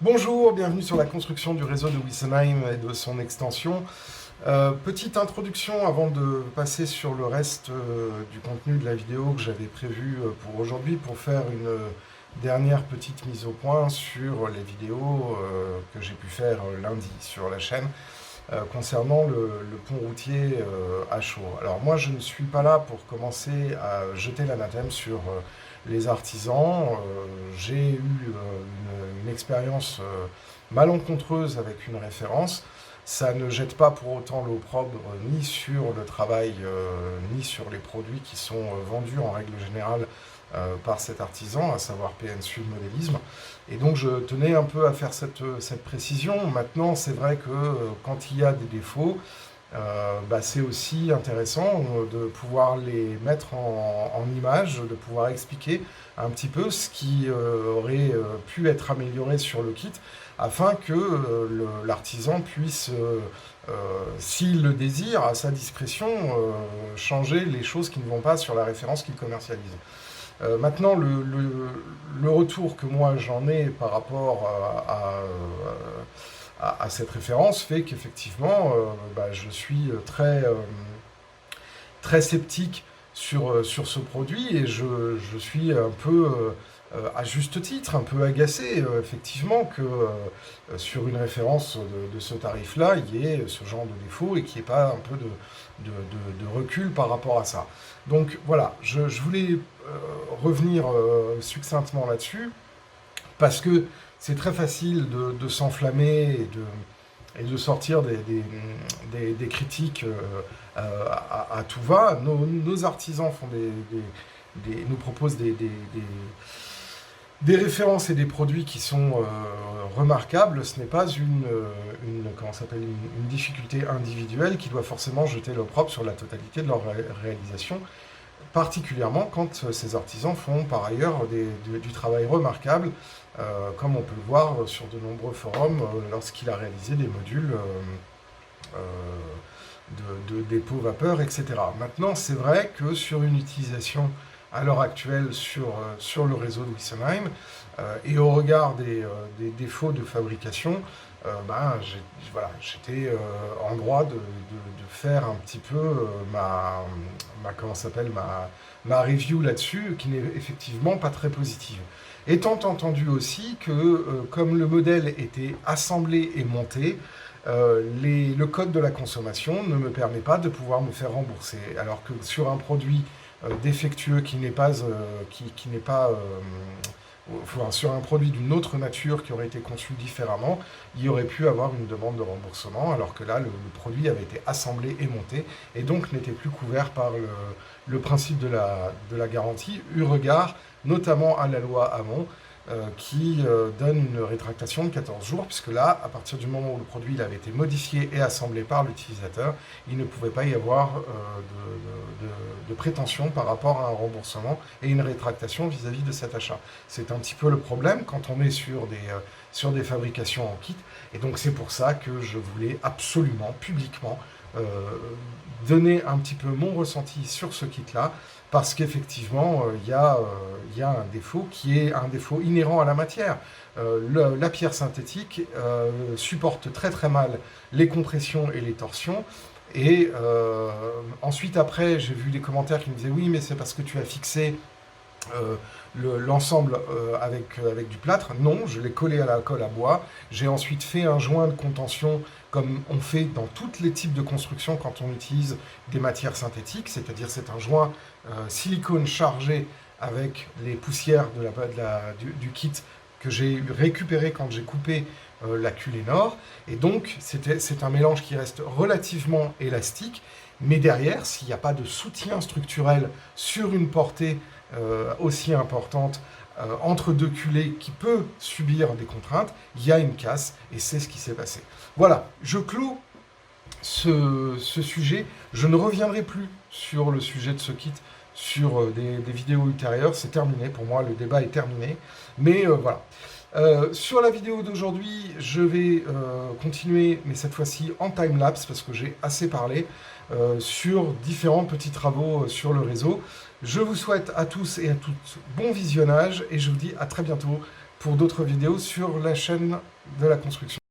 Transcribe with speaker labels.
Speaker 1: Bonjour, bienvenue sur la construction du réseau de Wiesenheim et de son extension. Petite introduction avant de passer sur le reste du contenu de la vidéo que j'avais prévu pour aujourd'hui, pour faire une dernière petite mise au point sur les vidéos que j'ai pu faire lundi sur la chaîne concernant le pont routier à Chaux. Alors moi je ne suis pas là pour commencer à jeter l'anathème sur les artisans. J'ai eu une expérience malencontreuse avec une référence. Ça ne jette pas pour autant l'opprobre ni sur le travail, ni sur les produits qui sont vendus en règle générale par cet artisan, à savoir PN Sud Modélisme. Et donc je tenais un peu à faire cette précision. Maintenant, c'est vrai que quand il y a des défauts, c'est aussi intéressant de pouvoir les mettre en image, de pouvoir expliquer un petit peu ce qui aurait pu être amélioré sur le kit, afin que l'artisan puisse, s'il le désire, à sa discrétion, changer les choses qui ne vont pas sur la référence qu'il commercialise. Maintenant, le retour que moi j'en ai par rapport à cette référence fait qu'effectivement, je suis très sceptique sur ce produit et je suis un peu, à juste titre, un peu agacé, effectivement, que sur une référence de ce tarif-là, il y ait ce genre de défaut et qu'il n'y ait pas un peu de recul par rapport à ça. Donc voilà, je voulais revenir succinctement là-dessus, parce que c'est très facile de s'enflammer et de sortir des critiques à tout va. Nos artisans font nous proposent des références et des produits qui sont remarquables. Ce n'est pas une difficulté individuelle qui doit forcément jeter l'opprobre sur la totalité de leur réalisation, particulièrement quand ces artisans font par ailleurs du travail remarquable, comme on peut le voir sur de nombreux forums lorsqu'il a réalisé des modules de dépôt vapeur, etc. Maintenant, c'est vrai que sur une utilisation à l'heure actuelle sur le réseau de Wiesenheim, et au regard des défauts de fabrication, j'étais en droit de faire un petit peu ma review là-dessus, qui n'est effectivement pas très positive. Étant entendu aussi que, comme le modèle était assemblé et monté, le code de la consommation ne me permet pas de pouvoir me faire rembourser, alors que sur un produit défectueux sur un produit d'une autre nature qui aurait été conçu différemment, il y aurait pu avoir une demande de remboursement, alors que là, le produit avait été assemblé et monté, et donc n'était plus couvert par le principe de la garantie, eu regard notamment à la loi Hamon, qui donne une rétractation de 14 jours, puisque là, à partir du moment où le produit avait été modifié et assemblé par l'utilisateur, il ne pouvait pas y avoir de prétention par rapport à un remboursement et une rétractation vis-à-vis de cet achat. C'est un petit peu le problème quand on est sur des fabrications en kit, et donc c'est pour ça que je voulais absolument, publiquement, donner un petit peu mon ressenti sur ce kit-là, parce qu'effectivement, il y a un défaut qui est un défaut inhérent à la matière. La pierre synthétique supporte très très mal les compressions et les torsions, et ensuite après, j'ai vu des commentaires qui me disaient « oui, mais c'est parce que tu as fixé l'ensemble avec du plâtre ». Non, je l'ai collé à la colle à bois. J'ai ensuite fait un joint de contention comme on fait dans tous les types de construction quand on utilise des matières synthétiques, c'est-à-dire c'est un joint silicone chargé avec les poussières du kit que j'ai récupéré quand j'ai coupé la culée nord. Et donc c'est un mélange qui reste relativement élastique, mais derrière, s'il n'y a pas de soutien structurel sur une portée aussi importante, entre deux culées qui peut subir des contraintes, il y a une casse, et c'est ce qui s'est passé. Voilà, je clôt ce sujet. Je ne reviendrai plus sur le sujet de ce kit sur des vidéos ultérieures. C'est terminé, pour moi, le débat est terminé. Mais voilà. Sur la vidéo d'aujourd'hui, je vais continuer, mais cette fois-ci en time-lapse, parce que j'ai assez parlé, sur différents petits travaux sur le réseau. Je vous souhaite à tous et à toutes bon visionnage, et je vous dis à très bientôt pour d'autres vidéos sur la chaîne de la construction.